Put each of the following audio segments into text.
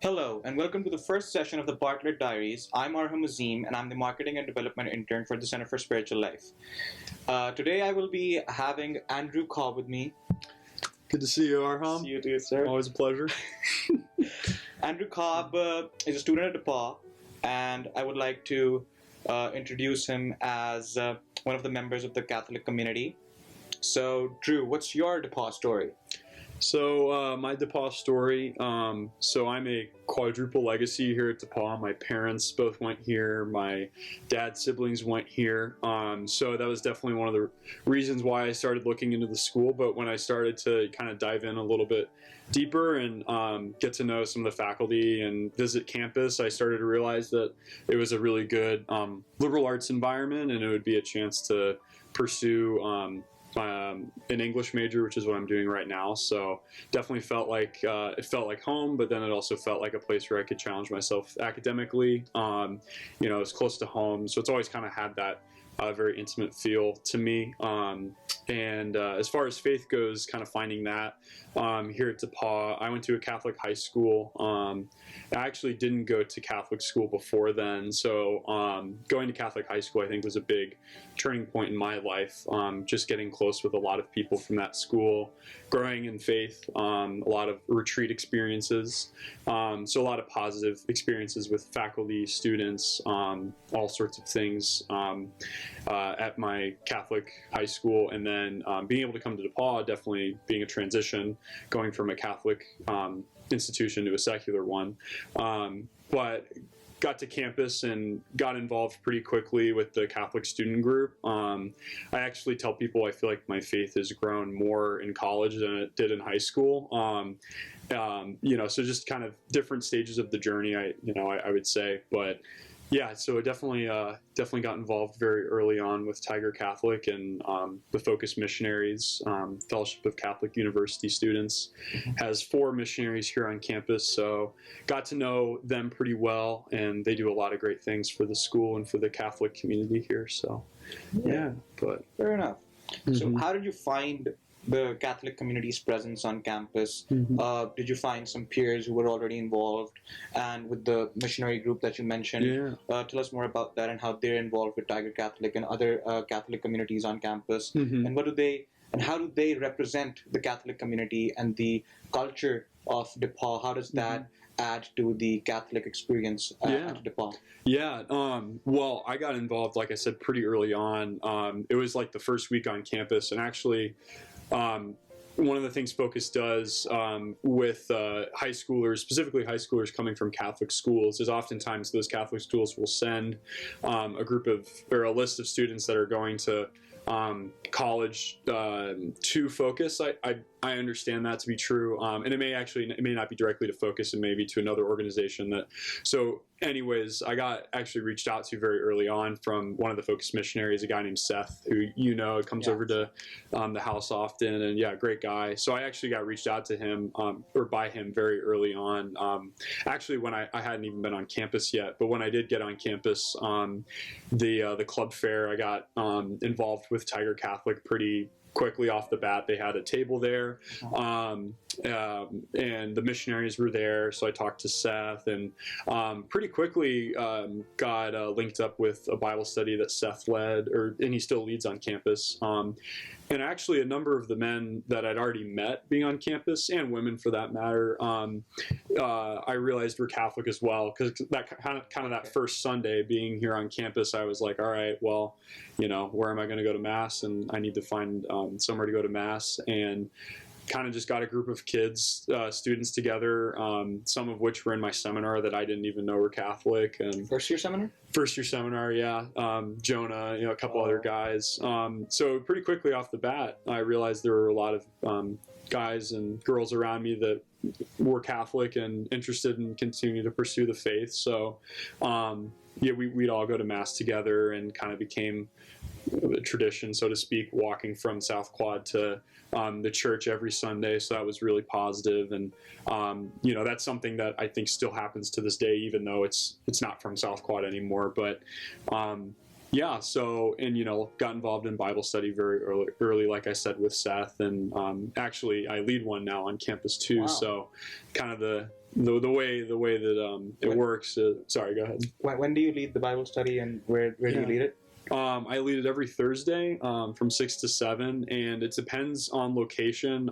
Hello, and welcome to the first session of the Bartlett Diaries. I'm Arham Azim, and I'm the Marketing and Development Intern for the Center for Spiritual Life. Today I will be having Andrew Cobb with me. Good to see you, Arham. See you too, sir. Always a pleasure. Andrew Cobb is a student at DePauw, and I would like to introduce him as one of the members of the Catholic community. So, Drew, what's your DePauw story? So my DePauw story, so I'm a quadruple legacy here at DePauw. My parents both went here. My dad's siblings went here. So that was definitely one of the reasons why I started looking into the school. But when I started to kind of dive in a little bit deeper and get to know some of the faculty and visit campus, I started to realize that it was a really good liberal arts environment, and it would be a chance to pursue an English major, which is what I'm doing right now. So definitely felt like it felt like home, but then it also felt like a place where I could challenge myself academically. It's close to home, so it's always kind of had that very intimate feel to me. And as far as faith goes, kind of finding that here at DePauw, I went to a Catholic high school. I actually didn't go to Catholic school before then, so going to Catholic high school I think was a big turning point in my life. Just getting close with a lot of people from that school, growing in faith, a lot of retreat experiences, so a lot of positive experiences with faculty, students, all sorts of things at my Catholic high school, and then being able to come to DePauw definitely being a transition, going from a Catholic institution to a secular one. But got to campus and got involved pretty quickly with the Catholic student group. I actually tell people I feel like my faith has grown more in college than it did in high school. So just kind of different stages of the journey, I would say. But yeah, so it definitely got involved very early on with Tiger Catholic and the Focus Missionaries, Fellowship of Catholic University Students, has 4 missionaries here on campus. So got to know them pretty well, and they do a lot of great things for the school and for the Catholic community here. So yeah, but fair enough. So how did you find the Catholic community's presence on campus? Did you find some peers who were already involved, and with the missionary group that you mentioned? Tell us more about that and how they're involved with Tiger Catholic and other Catholic communities on campus, and how do they represent the Catholic community and the culture of DePauw? How does that add to the Catholic experience at DePauw? Well, I got involved, like I said, pretty early on. It was like the first week on campus, and actually one of the things Focus does with high schoolers, specifically high schoolers coming from Catholic schools, is oftentimes those Catholic schools will send a list of students that are going to college to Focus. I understand that to be true, and it may not be directly to Focus, and maybe to another organization. Anyways, I got actually reached out to very early on from one of the Focus missionaries, a guy named Seth, who comes over to the house often, and great guy. So I actually got reached out to him or by him very early on. Actually, when I hadn't even been on campus yet, but when I did get on campus, the club fair, I got involved with Tiger Catholic pretty quickly off the bat. They had a table there, and the missionaries were there, so I talked to Seth, and pretty quickly got linked up with a Bible study that Seth led, and he still leads on campus. And actually, a number of the men that I'd already met being on campus, and women for that matter, I realized were Catholic as well, because that kind of that first Sunday being here on campus, I was like, all right, well, where am I going to go to Mass? And I need to find somewhere to go to Mass, and kind of just got a group of kids, students together, some of which were in my seminar that I didn't even know were Catholic. And First year seminar, yeah. Jonah, a couple other guys. So pretty quickly off the bat, I realized there were a lot of guys and girls around me that were Catholic and interested in continuing to pursue the faith. So we'd all go to Mass together, and kind of became a tradition, so to speak, walking from South Quad to the church every Sunday. So that was really positive, and that's something that I think still happens to this day, even though it's not from South Quad anymore. But Yeah, so, and got involved in Bible study very early, like I said, with Seth, and actually I lead one now on campus too. Wow. So kind of the way that it works. Sorry, go ahead. When do you lead the Bible study, and where do you lead it? I lead it every Thursday from 6 to 7, and it depends on location.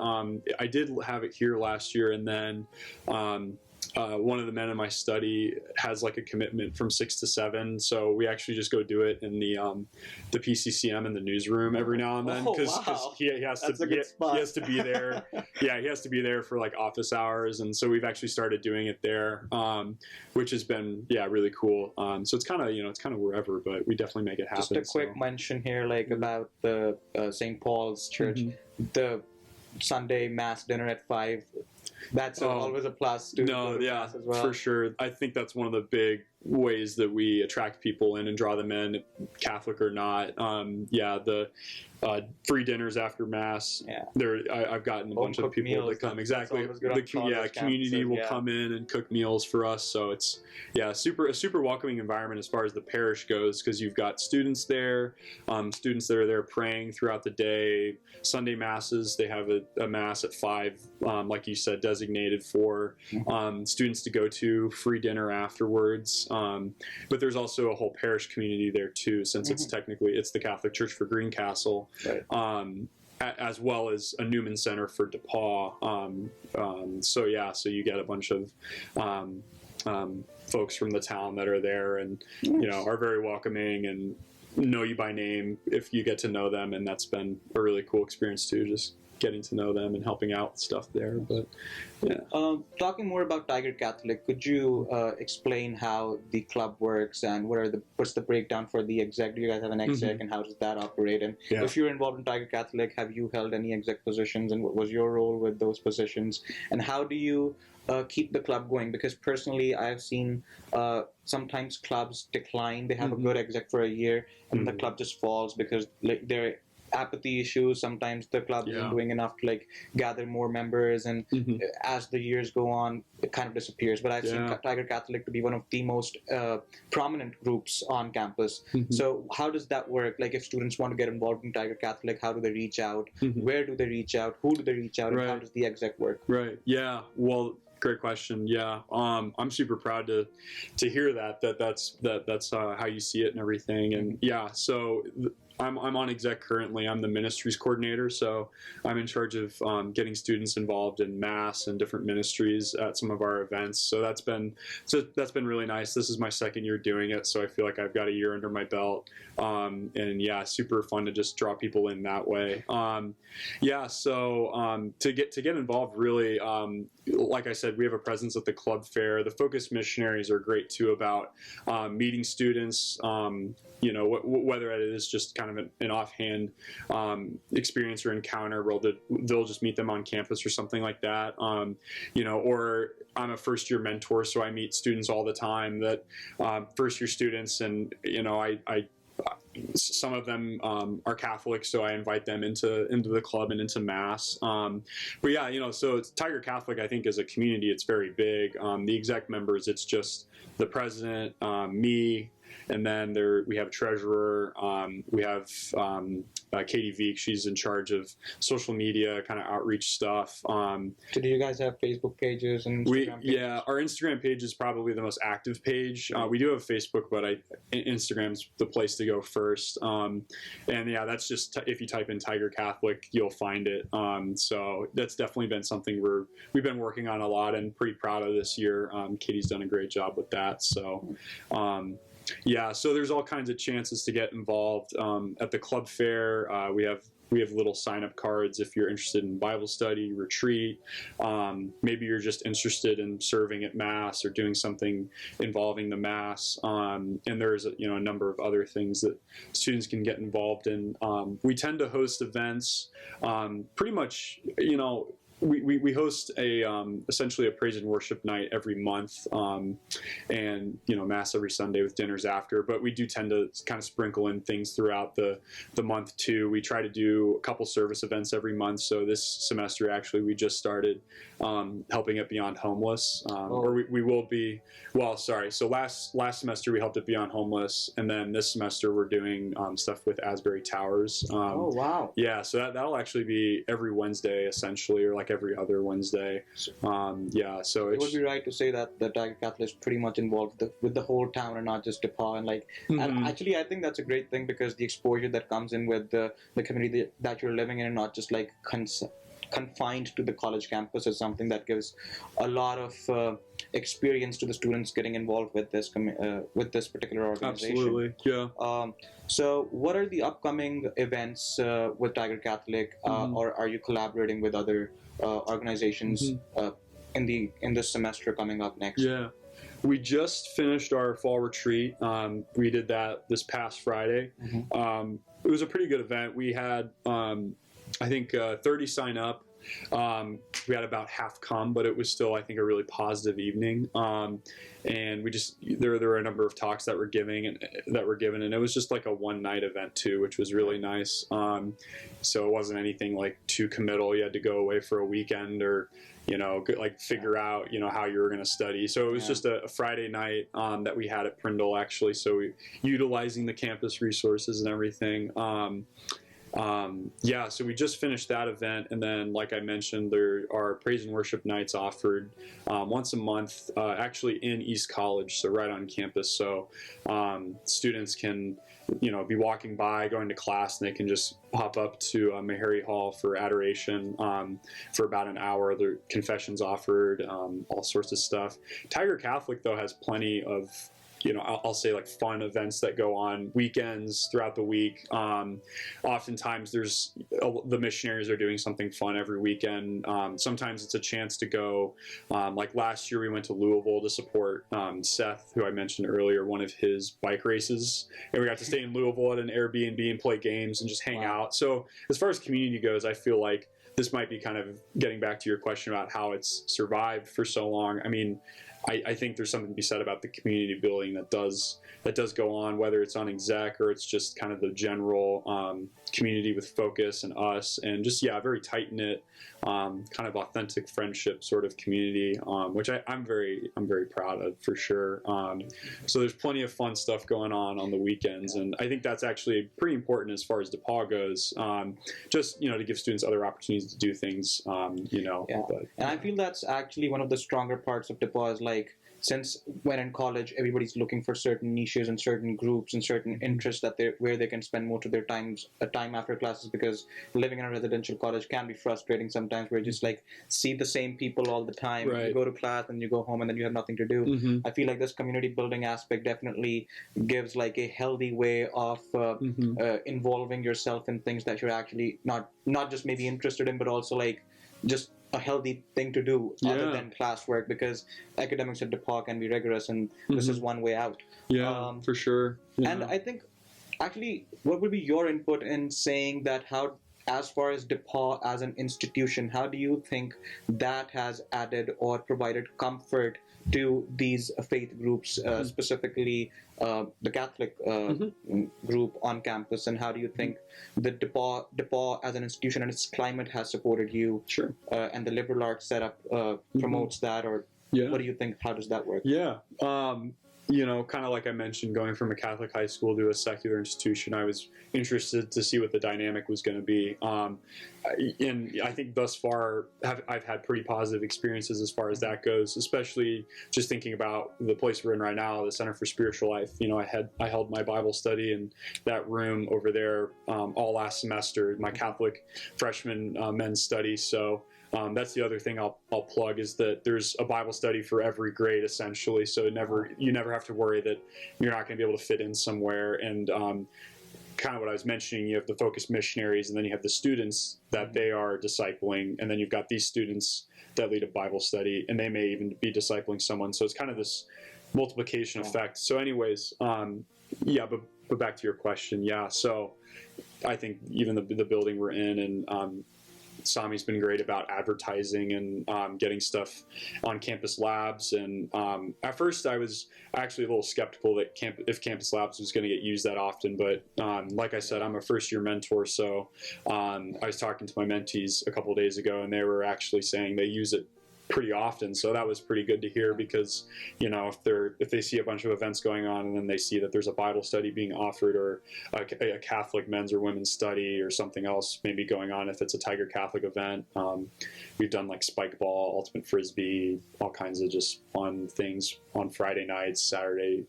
I did have it here last year, and then one of the men in my study has like a commitment from 6 to 7, so we actually just go do it in the PCCM in the newsroom every now and then, because he has to be there. Yeah, he has to be there for like office hours, and so we've actually started doing it there, which has been really cool. So it's kind of wherever, but we definitely make it happen. Just a quick mention here, like about the St. Paul's Church, the Sunday Mass dinner at 5. That's always a plus. As well. For sure. I think that's one of the big ways that we attract people in and draw them in, Catholic or not. The free dinners after Mass. Yeah. I've gotten a bunch of people that come. Exactly. The community will come in and cook meals for us. So it's a super welcoming environment as far as the parish goes, because you've got students there, students that are there praying throughout the day. Sunday Masses, they have a Mass at 5, like you said, designated for students to go to, free dinner afterwards. But there's also a whole parish community there too, since it's the Catholic Church for Greencastle, right. As well as a Newman Center for DePauw. So you get a bunch of folks from the town that are there, and are very welcoming and know you by name if you get to know them, and that's been a really cool experience too, just getting to know them and helping out with stuff there. But talking more about Tiger Catholic, could you explain how the club works, and what's the breakdown for the exec? Do you guys have an exec, and how does that operate? And if you're involved in Tiger Catholic, have you held any exec positions, and what was your role with those positions? And how do you keep the club going? Because personally, I've seen sometimes clubs decline. They have a good exec for a year, and the club just falls because they're apathy issues. Sometimes the club isn't doing enough to gather more members, and as the years go on, it kind of disappears. But I've seen Tiger Catholic to be one of the most prominent groups on campus. So how does that work? Like, if students want to get involved in Tiger Catholic, how do they reach out? Where do they reach out? Who do they reach out? And how does the exec work? Right. Yeah. Well, great question. Yeah. I'm super proud to hear that's how you see it and everything. And so I'm on exec currently. I'm the ministries coordinator, so I'm in charge of getting students involved in Mass and different ministries at some of our events. So that's been really nice. This is my second year doing it, so I feel like I've got a year under my belt. And super fun to just draw people in that way. So to get involved, really, like I said, we have a presence at the club fair. The Focus missionaries are great too about meeting students. Whether it is just kind of an offhand experience or encounter where they'll just meet them on campus or something like that. Or I'm a first-year mentor, so I meet students all the time that first-year students, and I some of them are Catholic, so I invite them into the club and into Mass. So it's Tiger Catholic, I think, as a community, it's very big. The exec members, it's just the president, me, and then we have a treasurer. We have Katie Veek. She's in charge of social media, kind of outreach stuff. So do you guys have Facebook pages and Instagram pages? Our Instagram page is probably the most active page. We do have Facebook, but Instagram's the place to go first. That's just if you type in Tiger Catholic, you'll find it. So that's definitely been something we've been working on a lot and pretty proud of this year. Katie's done a great job with that. So. So there's all kinds of chances to get involved at the club fair. We have little sign-up cards if you're interested in Bible study, retreat. Maybe you're just interested in serving at Mass or doing something involving the Mass. And there's a number of other things that students can get involved in. We tend to host events pretty much, we host a essentially a praise and worship night every month, and mass every Sunday with dinners after. But we do tend to kind of sprinkle in things throughout the month too. We try to do a couple service events every month. So this semester actually we just started helping at Beyond Homeless, or we will be. Well, sorry. So last semester we helped at Beyond Homeless, and then this semester we're doing stuff with Asbury Towers. Oh wow! Yeah, so that'll actually be every Wednesday essentially, or like every other Wednesday. Yeah, so it would be right to say that the Tiger Catholic is pretty much involved with the whole town and not just DePauw. And actually, I think that's a great thing because the exposure that comes in with the community that you're living in, and not just like confined to the college campus, is something that gives a lot of experience to the students getting involved with this particular organization. Absolutely, yeah. So, what are the upcoming events with Tiger Catholic, or are you collaborating with other organizations in this semester coming up next? Yeah. We just finished our fall retreat. We did that this past Friday. It was a pretty good event. We had, I think, 30 sign up. We had about half come, but it was still, I think, a really positive evening. And there were a number of talks that were given, and it was just like a one-night event too, which was really nice. So it wasn't anything like too committal. You had to go away for a weekend or figure out how you were going to study. So it was just a Friday night that we had at Prindle actually. So utilizing the campus resources and everything. So we just finished that event, and then, like I mentioned, there are praise and worship nights offered once a month, actually in East College, so right on campus. So students can, be walking by, going to class, and they can just hop up to Meharry Hall for adoration for about an hour. There are confessions offered, all sorts of stuff. Tiger Catholic, though, has plenty of I'll say like fun events that go on weekends throughout the week. Oftentimes the missionaries are doing something fun every weekend. Sometimes it's a chance to go, like last year we went to Louisville to support Seth, who I mentioned earlier, one of his bike races. And we got to stay in Louisville at an Airbnb and play games and just hang out. So as far as community goes, I feel like this might be kind of getting back to your question about how it's survived for so long. I mean, I think there's something to be said about the community building that does go on, whether it's on exec or it's just kind of the general community with Focus and us, and just very tight-knit, kind of authentic friendship sort of community, which I'm very proud of for sure. So there's plenty of fun stuff going on the weekends, and I think that's actually pretty important as far as DePauw goes. Just to give students other opportunities to do things. But, and I feel that's actually one of the stronger parts of DePauw is like, since when in college everybody's looking for certain niches and certain groups and certain interests where they can spend most of their time after classes, because living in a residential college can be frustrating sometimes, where you just like see the same people all the time. Right. You go to class and you go home and then you have nothing to do. I feel like this community building aspect definitely gives like a healthy way of involving yourself in things that you're actually not just maybe interested in, but also like just a healthy thing to do other than classwork, because academics at DePauw can be rigorous, and this is one way out. Yeah, for sure. And I think, actually, what would be your input in saying that as far as DePauw as an institution, how do you think that has added or provided comfort to these faith groups, specifically the Catholic group on campus, and how do you think the DePauw as an institution and its climate has supported you? Sure. And the liberal arts setup promotes that, or what do you think? How does that work? Yeah. Kind of like I mentioned, going from a Catholic high school to a secular institution, I was interested to see what the dynamic was going to be. And I think thus far, I've had pretty positive experiences as far as that goes, especially just thinking about the place we're in right now, the Center for Spiritual Life. I held my Bible study in that room over there all last semester, my Catholic freshman men's study. So that's the other thing I'll plug, is that there's a Bible study for every grade essentially. So you never have to worry that you're not going to be able to fit in somewhere. And kind of what I was mentioning, you have the Focus missionaries, and then you have the students that they are discipling, and then you've got these students that lead a Bible study, and they may even be discipling someone. So it's kind of this multiplication effect. So anyways, but back to your question. Yeah. So I think even the building we're in, and Sami's been great about advertising and getting stuff on campus labs. And at first I was actually a little skeptical that if campus labs was going to get used that often. But like I said, I'm a first-year mentor, so I was talking to my mentees a couple of days ago, and they were actually saying they use it pretty often, so that was pretty good to hear, because if they see a bunch of events going on and then they see that there's a Bible study being offered, or a Catholic men's or women's study, or something else maybe going on, if it's a Tiger Catholic event. We've done like spike ball, ultimate frisbee, all kinds of just fun things on Friday nights, Saturday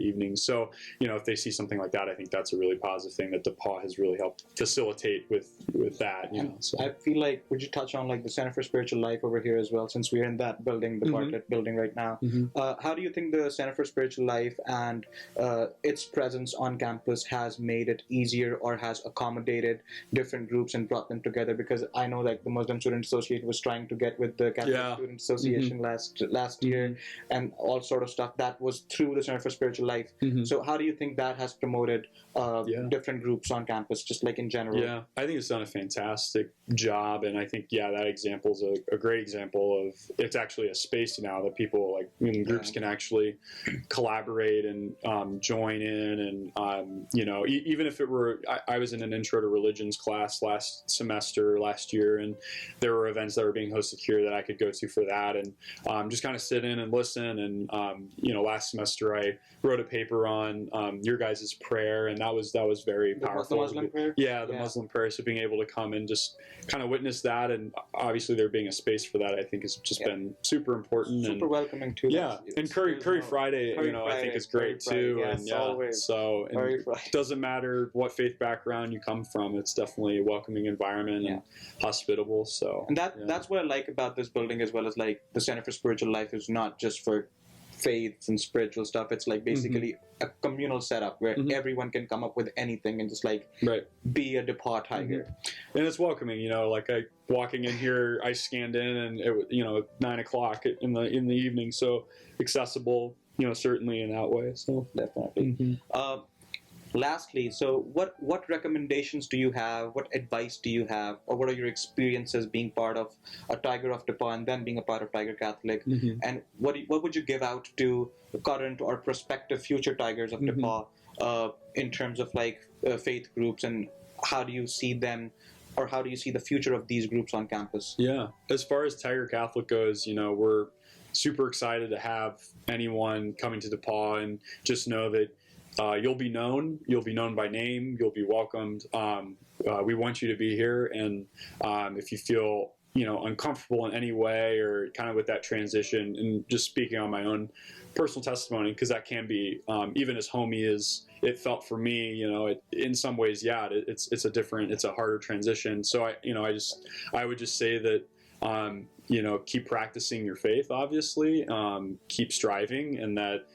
evenings. So if they see something like that, I think that's a really positive thing that DePauw has really helped facilitate with that. So. I feel like, would you touch on like the Center for Spiritual Life over here as well, since we're in that building, the Bartlett building right now? How do you think the Center for Spiritual Life and its presence on campus has made it easier, or has accommodated different groups and brought them together? Because I know like the Muslim Student Association was trying to get with the Catholic Student Association last year, and all sort of stuff that was through the Center for Spiritual Life. So how do you think that has promoted different groups on campus, just like in general? Yeah, I think it's done a fantastic job, and I think that example is a great example of, it's actually a space now that people like groups can actually collaborate and join in, and even if it were, I was in an intro to religions class last year, and there were events that were being hosted here that I could go to for that, and just kind of sit in and listen. And last semester I wrote a paper on your guys' prayer, and that was very powerful. The Muslim prayer? Yeah, the Muslim prayer. So being able to come and just kind of witness that, and obviously there being a space for that, I think has just been super important. Super welcoming too. Yeah, and Curry Friday, I think is great too. Yes, and always. So it doesn't matter what faith background you come from, it's definitely a welcoming environment and hospitable. So and that's what I like about this building, as well as like the Center for Spiritual Life is not just for faith and spiritual stuff. It's like basically a communal setup where everyone can come up with anything and just like be a DePauw Tiger. And it's welcoming, like walking in here, I scanned in, and it 9 o'clock in the evening, so accessible, certainly in that way. So definitely. Lastly, so what recommendations do you have? What advice do you have? Or what are your experiences being part of a Tiger of DePauw and then being a part of Tiger Catholic? And what would you give out to current or prospective future Tigers of DePauw in terms of like faith groups, and how do you see them, or how do you see the future of these groups on campus? Yeah, as far as Tiger Catholic goes, we're super excited to have anyone coming to DePauw, and just know that you'll be known by name, you'll be welcomed. We want you to be here, and if you feel uncomfortable in any way, or kind of with that transition, and just speaking on my own personal testimony, because that can be even as homey as it felt for me, in some ways, it's a harder transition. So I would just say that keep practicing your faith, obviously, keep striving, and that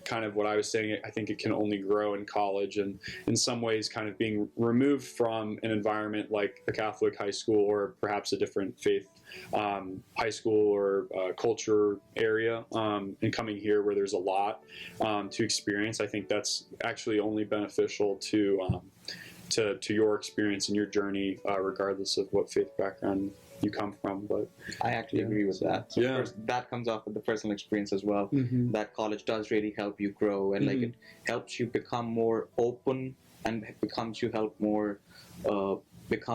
kind of what I was saying, I think it can only grow in college, and in some ways kind of being removed from an environment like a Catholic high school, or perhaps a different faith high school or culture area, and coming here where there's a lot to experience. I think that's actually only beneficial to your experience and your journey, regardless of what faith background you come from. But I actually agree with that. So that comes off with the personal experience as well. That college does really help you grow, and like it helps you become more open, and become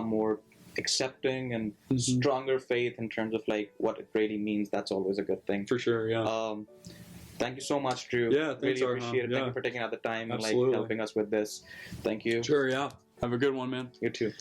more accepting, and stronger faith in terms of like what it really means. That's always a good thing. For sure, yeah. Thank you so much, Drew. Yeah, thanks, really appreciate it. Thank you for taking out the time and like helping us with this. Thank you. Sure, yeah. Have a good one, man. You too.